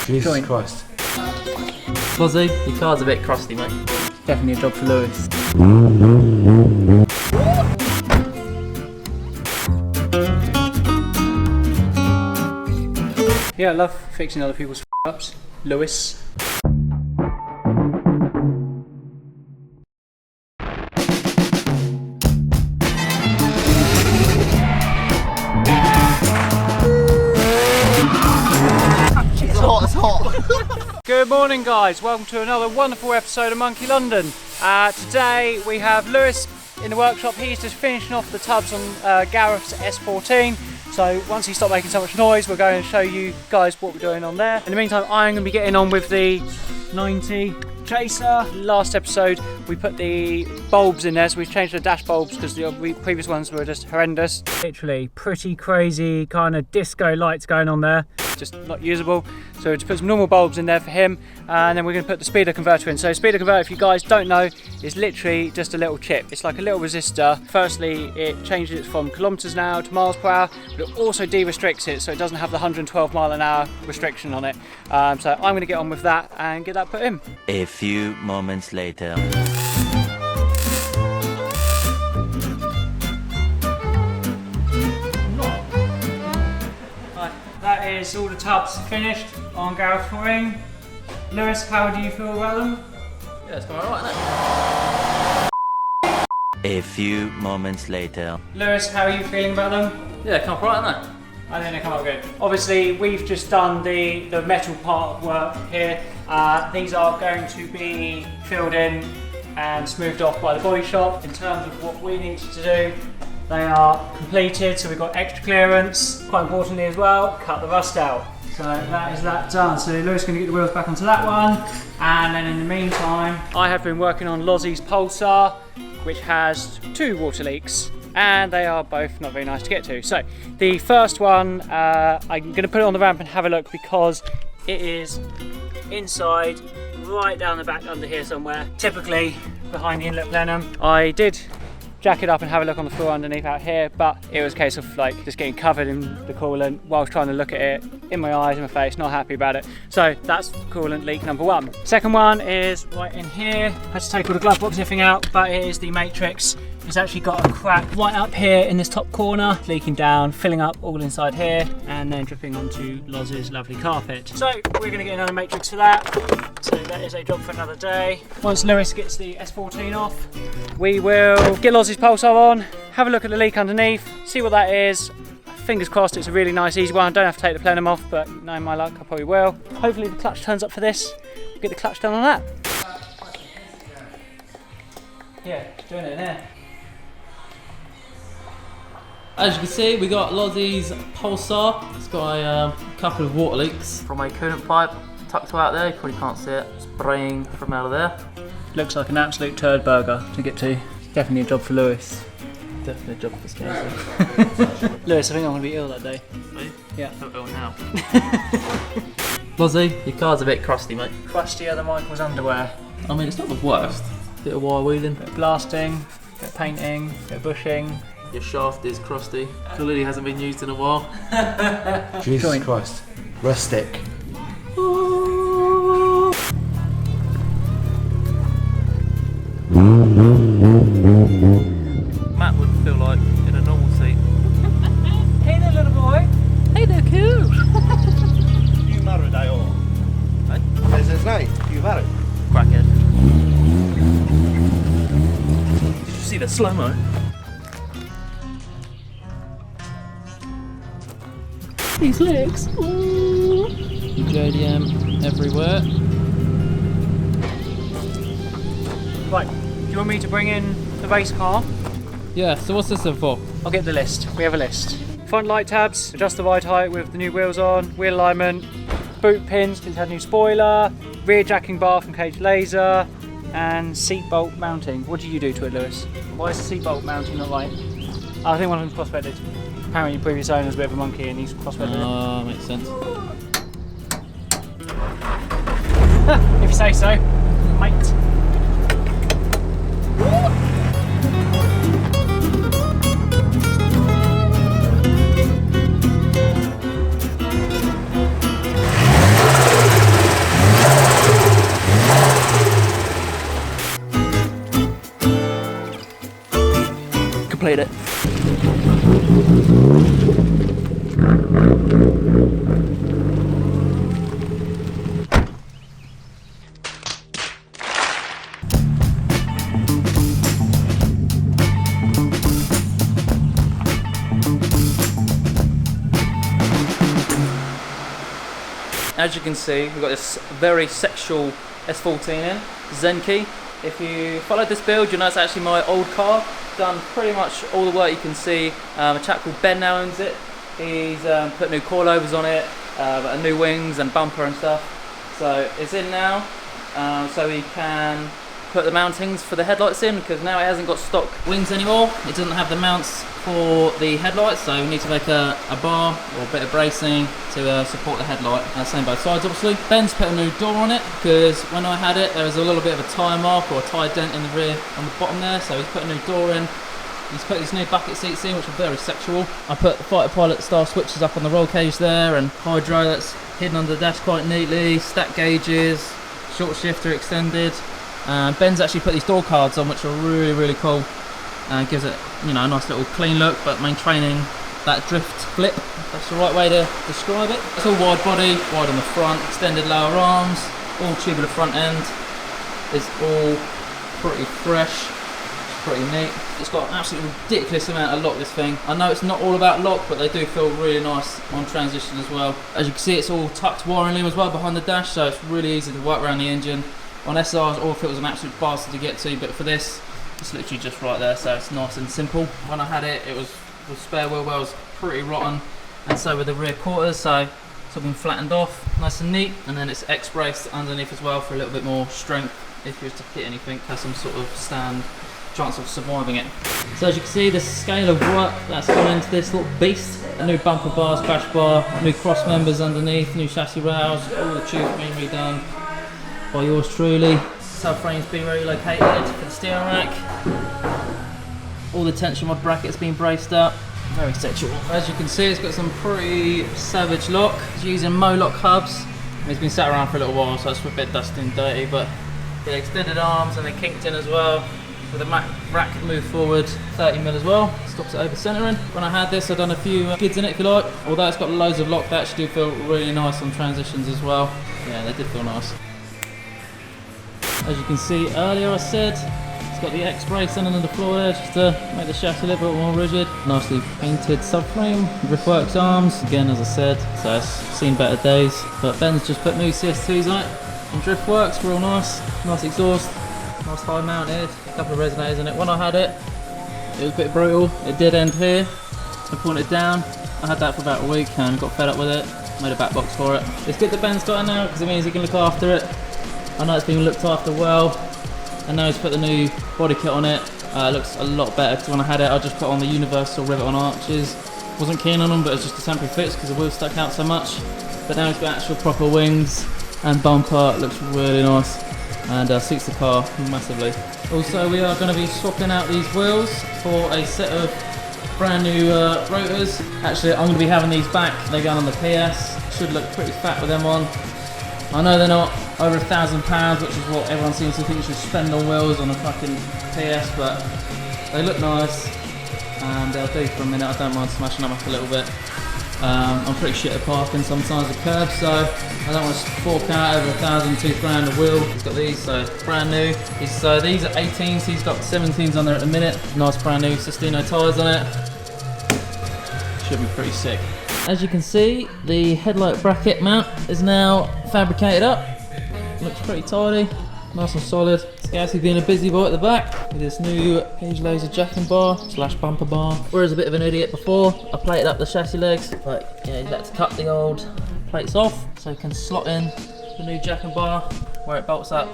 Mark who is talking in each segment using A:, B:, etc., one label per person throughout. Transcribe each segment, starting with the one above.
A: Jesus Christ.
B: Lozzie, your car's a bit crusty, mate.
C: Definitely a job for Lewis. Yeah, I love fixing other people's ups. Lewis.
A: It's hot.
C: Good morning, guys. Welcome to another wonderful episode of Monky London. Today we have Lewis in the workshop. He's just finishing off the tubs on Gareth's S14. So once he stopped making so much noise, we're going to show you guys what we're doing on there. In the meantime, I'm going to be getting on with the 90 Chaser. Last episode we put the bulbs in there, so we've changed the dash bulbs because the previous ones were just horrendous. Literally pretty crazy kind of disco lights going on there, just not usable. So we just put some normal bulbs in there for him, and then we're going to put the speedo converter in. So speedo converter, if you guys don't know, is literally just a little chip. It's like a little resistor. Firstly, it changes it from kilometers an hour to miles per hour, but it also de-restricts it, so it doesn't have the 112 mile an hour restriction on it. So I'm going to get on with that and get that put in.
D: A few moments later.
C: That is all the tubs finished on Gareth's flooring. Lewis, how do you feel about them?
B: Yeah, it's going alright, isn't it?
D: A few moments later.
C: Lewis, how are you feeling about them?
B: Yeah, come up right, isn't it?
C: I think they come out good. Obviously, we've just done the metal part of work here. These are going to be filled in and smoothed off by the body shop. In terms of what we need to do, they are completed, so we've got extra clearance. Quite importantly as well, cut the rust out. So that is that done. So Lewis is going to get the wheels back onto that one. And then in the meantime, I have been working on Loz'S Pulsar, which has 2 water leaks, and they are both not very nice to get to. So the first one, I'm going to put it on the ramp and have a look because it is inside, right down the back under here somewhere, typically behind the inlet plenum. I did jack it up and have a look on the floor underneath out here, but it was a case of like just getting covered in the coolant whilst trying to look at it in my eyes, in my face, not happy about it. So that's coolant leak number 1. Second one is right in here. I had to take all the glove box and everything out, but it is the matrix. It's actually got a crack right up here in this top corner, leaking down, filling up all inside here, and then dripping onto Loz's lovely carpet. So we're going to get another matrix for that. So that is a job for another day. Once Lewis gets the S14 off, we will get Loz's Pulsar on, have a look at the leak underneath, see what that is. Fingers crossed it's a really nice easy one. I don't have to take the plenum off, but knowing my luck I probably will. Hopefully the clutch turns up for this. We'll get the clutch done on that. Yeah, doing it in there.
B: As you can see, we got Loz'S Pulsar. It's got a couple of water leaks from a coolant pipe tucked out there. You probably can't see it, spraying from out of there.
C: Looks like an absolute turd burger to get to. Definitely a job for Lewis.
B: Definitely a job for Skyline.
C: Lewis, I think I'm going to be ill that day.
B: Me?
C: Yeah.
B: Not ill now. Lozzie, your car's a bit crusty, mate.
C: Crustier than Michael's underwear.
B: I mean, it's not the worst. Bit of wire wheeling.
C: Bit of blasting, bit of painting, bit of bushing.
B: Your shaft is crusty. Clearly hasn't been used in a while.
A: Jesus Christ. Rustic.
B: Matt would feel like in a normal seat.
C: Hey there, little boy.
B: Hey there, cool.
A: You married, I all.
B: Hey?
A: There's his name. You married.
B: Crackhead. Did you see the slow-mo? These legs. Ooh. JDM everywhere.
C: Right, do you want me to bring in the race car?
B: Yeah, so what's this for?
C: I'll get the list. We have a list. Front light tabs, adjust the ride height with the new wheels on, wheel alignment, boot pins, because it had a new spoiler, rear jacking bar from Cage Laser, and seat bolt mounting. What do you do to it, Lewis? Why is the seat bolt mounting not right? I think one of them's cross-threaded. Apparently your previous owner's a bit of a monkey and he's cross-threaded it.
B: Oh, makes sense.
C: If you say so, mate.
B: complete it. As you can see, we've got this very sexual S14 in, Zenki. If you followed this build, you'll know it's actually my old car. Done pretty much all the work you can see. A chap called Ben now owns it. He's put new coilovers on it, new wings and bumper and stuff. So it's in now, so we can put the mountings for the headlights in, because now it hasn't got stock wings anymore. It doesn't have the mounts for the headlights, so we need to make a bar or a bit of bracing to support the headlight. Same both sides, obviously. Ben's put a new door on it, because when I had it there was a little bit of a tie mark or a tie dent in the rear on the bottom there, so he's put a new door in. He's put these new bucket seats in, which are very sexual. I put the Fighter Pilot style switches up on the roll cage there, and hydro that's hidden under the dash quite neatly, stack gauges, short shifter extended. Ben's actually put these door cards on, which are really, really cool. Gives it, you know, a nice little clean look, but maintaining that drift flip. That's the right way to describe it. It's all wide body, wide on the front, extended lower arms, all tubular front end. It's all pretty fresh, pretty neat. It's got an absolutely ridiculous amount of lock, this thing. I know it's not all about lock, but they do feel really nice on transition as well. As you can see, it's all tucked wiring loom as well behind the dash, so it's really easy to work around the engine. On SRs, all it was an absolute bastard to get to, but for this, it's literally just right there, so it's nice and simple. When I had it, it was the spare wheel well was pretty rotten, and so were the rear quarters, so it's all been flattened off, nice and neat, and then it's X-braced underneath as well for a little bit more strength. If you was to hit anything, has some sort of chance of surviving it. So as you can see, the scale of work that's gone into this little beast. New bumper bars, crash bar, new cross members underneath, new chassis rails, all the tubes being redone by yours truly. Subframes being relocated for the steering rack. All the tension rod brackets being braced up. Very sexual. As you can see, it's got some pretty savage lock. It's using Moloch hubs. It's been sat around for a little while, so it's a bit dusty and dirty, but the extended arms and they're kinked in as well. With the rack moved forward 30mm as well, stops it over centering. When I had this, I've done a few skids in it, if you like. Although it's got loads of lock, they actually do feel really nice on transitions as well. Yeah, they did feel nice. As you can see earlier, I said it's got the X-brace under the floor there just to make the chassis a little bit more rigid. Nicely painted subframe, Driftworks arms, again as I said, so it's seen better days. But Ben's just put new CS2s on it, and Driftworks, real nice, nice exhaust, nice high mounted, a couple of resonators in it. When I had it, it was a bit brutal, it did end here, I pulled it down. I had that for about a week and got fed up with it, made a back box for it. It's good that Ben's got it now because it means he can look after it. I know it's been looked after well, and now he's put the new body kit on it. It looks a lot better, because when I had it I just put on the universal rivet on arches. Wasn't keen on them, but it's just a temporary fix because the wheels stuck out so much. But now he's got actual proper wings and bumper. It looks really nice and suits the car massively. Also, we are going to be swapping out these wheels for a set of brand new rotors. Actually, I'm going to be having these back. They're going on the PS. Should look pretty fat with them on. I know they're not over £1,000, which is what everyone seems to think you should spend on wheels on a fucking PS, but they look nice and they'll do for a minute. I don't mind smashing them up a little bit. I'm pretty shit at parking sometimes with curbs, so I don't want to fork out over £1,000, £2,000 a wheel. He's got these, so brand new. These are 18s, he's got 17s on there at the minute. Nice brand new Sestino tyres on it. Should be pretty sick. As you can see, the headlight bracket mount is now fabricated up. Looks pretty tidy, nice and solid. Scouty's been a busy boy at the back with this new Page Laser jacking bar / bumper bar. Whereas a bit of an idiot before, I plated up the chassis legs, but yeah, you had to cut the old plates off so you can slot in the new jacking bar where it bolts up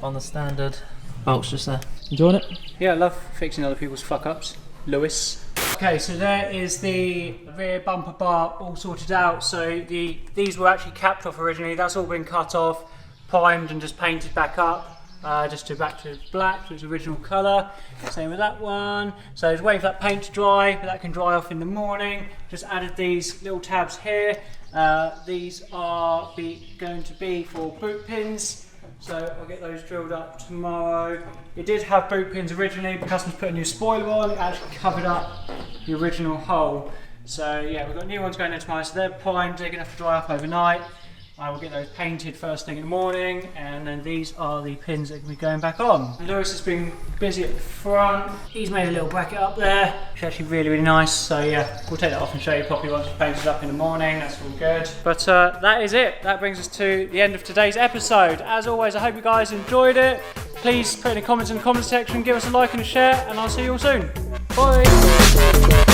B: on the standard bolts just there. Enjoying it?
C: Yeah, I love fixing other people's fuck ups. Lewis. Okay, so there is the rear bumper bar all sorted out. So these were actually capped off originally. That's all been cut off, primed and just painted back up. Just back to black, to its original colour. Same with that one. So just waiting for that paint to dry, but that can dry off in the morning. Just added these little tabs here. These are going to be for boot pins. So I'll get those drilled up tomorrow. It did have boot pins originally, the customer's put a new spoiler on, it actually covered up the original hole. So yeah, we've got new ones going in tomorrow, so they're primed, they're going to have to dry up overnight. I will get those painted first thing in the morning, and then these are the pins that can be going back on. Lewis has been busy at the front. He's made a little bracket up there, which is actually really, really nice. So yeah, we'll take that off and show you properly once it's painted up in the morning. That's all good. But that is it. That brings us to the end of today's episode. As always, I hope you guys enjoyed it. Please put any comments in the comment section, give us a like and a share, and I'll see you all soon. Bye.